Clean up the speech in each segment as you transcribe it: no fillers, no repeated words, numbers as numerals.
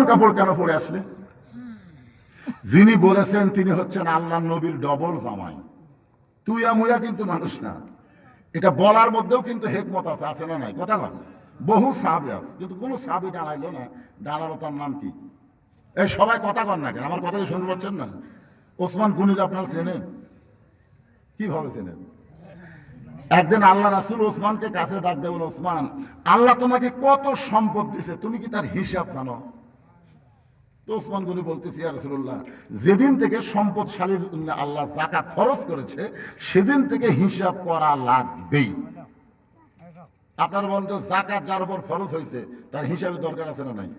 কাপড় কেন পরে আসলে? যিনি বলেছেন তিনি হচ্ছেন আল্লাহ নবীর ডবল জামাই। তুই আমুয়া কিন্তু মানুষ না। এটা বলার মধ্যেও কিন্তু হেকমত আছে, আছে না নাই? কথা বল। বহু সাহাবী আছে, কিন্তু কোনো সাহাবী দাঁড়াইলো না। দাঁড়ালো তার নাম কি? এই সবাই কথা কর না কেন? আমার কথা শুনতে পাচ্ছেন না? ওসমান গনির আপনারা চেনেন? কিভাবে চেনেন? একদিন আল্লাহ রাসূল ওসমানকে কাছে ডাক দেবেন, ওসমান, আল্লাহ তোমাকে কত সম্পদ দিয়েছে, তুমি কি তার হিসাব জানো? তো ওসমান গনি বলতেছি, ইয়া রাসূলুল্লাহ, যেদিন থেকে সম্পদশালীর জন্য আল্লাহ যাকাত খরচ করেছে সেদিন থেকে হিসাব করা লাগবেই। আপনার বলতো যাকাত যার উপর খরচ হয়েছে তার হিসাবের দরকার আছে না নাই?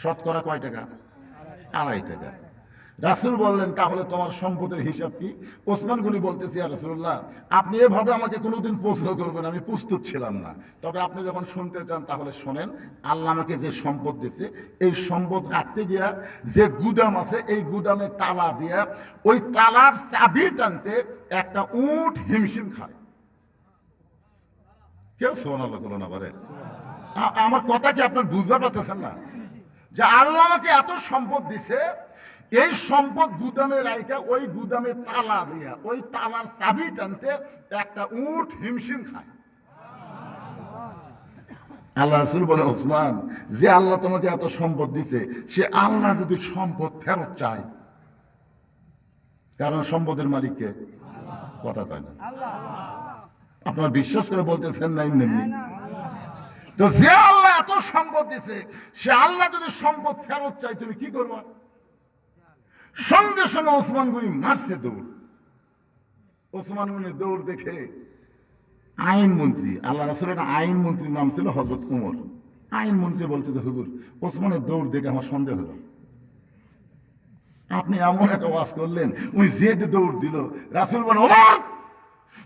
শতকরা কয় টাকা? 2.5 টাকা। রাসূল বললেন, তাহলে তোমার সম্পদের হিসাব কি? ওসমান গনি বলতেছি, ইয়া রাসূলুল্লাহ, আপনি এভাবে আমাকে কোনোদিন প্রশ্ন করবেন, আমি প্রস্তুত ছিলাম না। তবে আপনি যখন শুনতে চান তাহলে শোনেন। আল্লাহ আমাকে যে সম্পদ দিয়েছে, এই সম্পদ রাখতে গিয়া যে গুদাম আছে, এই গুদামে তালা দিয়া ওই তালার চাবি টানতে একটা উট হিমশিম খায়। কেউ সুবহানাল্লাহ বলো না পারে? আমার কথা কি আপনার বুঝতে পারতেছেন না? যে আল্লাহ আমাকে এত সম্পদ দিছে, এই সম্পদ গুদামে রাইখা ওই গুদামে তালা দিয়া ওই তালার চাবি টানতে একটা উট হিমশিম খায়। আল্লাহ রাসূল বলে, ওসমান, যে আল্লাহ তোমাকে এত সম্পদ দিছে, সে আল্লাহ যদি সম্পদ ফেরত চায়, কারণ সম্পদের মালিককে কথা কয় না। আপনারা বিশ্বাস করে বলতেছেন না? এমনি তো যে আল্লাহ এত সম্পদ দিছে, সে আল্লাহ যদি সম্পদ ফেরত চায়, তুমি কি করবা? সঙ্গে সঙ্গে ওসমান গনি মারছে দৌড়। ওসমান গনির দৌড় দেখে আইনমন্ত্রী, আল্লাহ রাসূলের আইন মন্ত্রীর নাম ছিল হযরত উমর, আইনমন্ত্রী বলতে, হুজুর, ওসমানের দৌড় দেখে আমার সন্দেহ হলো। আপনি এমন একটা ওয়াজ করলেন, উনি যে দৌড় দিল। রাসূল বলে, ওমর,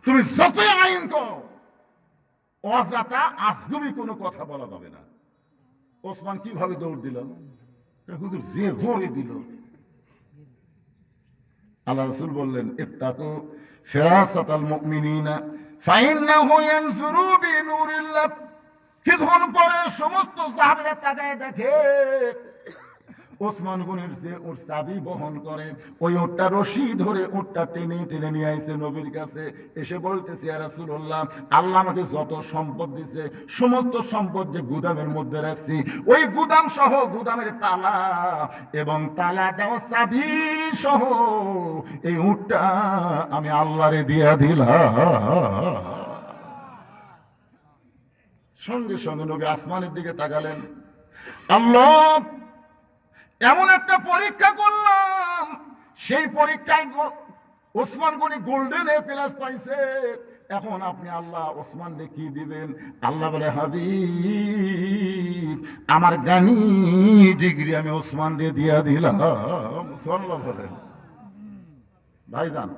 তুমি যতই আইন করো, অজাতা আজগুবি কোনো কথা বলা যাবে না। ওসমান কিভাবে দৌড় দিল? হুজুর, যে জোরে দিল। আল্লাহ রাসূল বললেন, ইত্তাকু ফিরাসাতাল মুমিনিনা ফাইন্নাহু ইয়ানজুরু বিনুরিল্লাহ। কিছুক্ষণ পরে সমস্ত সাহাবীরা তাকায় দেখে ওসমান গনির যে ওর চাবি বহন করে, ওই ওটটা রশি ধরে ওটটা টেনে টেনে নিয়ে আইছে নবীর কাছে। এসে বলতেছে, ইয়া রাসূলুল্লাহ, আল্লাহ আমাকে যত সম্পদ দিছে, সমস্ত সম্পদ যে গুদামের মধ্যে রাখছি, ওই গুদাম সহ গুদামের তালা এবং তালা দেওয়া চাবি সহ এই উটটা আমি আল্লাহরে দিয়া দিলাম। সঙ্গে সঙ্গে নবী আসমানের দিকে তাকালেন, আল্লাহ, এমন একটা পরীক্ষা করলাম, সেই পরীক্ষায় Osman Gani golden A plus পাইছে। এখন আপনি আল্লাহ ওসমানকে কি দিবেন? আল্লাহ বলে, হাবিব, আমার জ্ঞানী ডিগ্রি আমি ওসমানকে দিয়া দিলাম। সাল্লাল্লাহু আলাইহি ওয়াসাল্লাম। ভাইজান,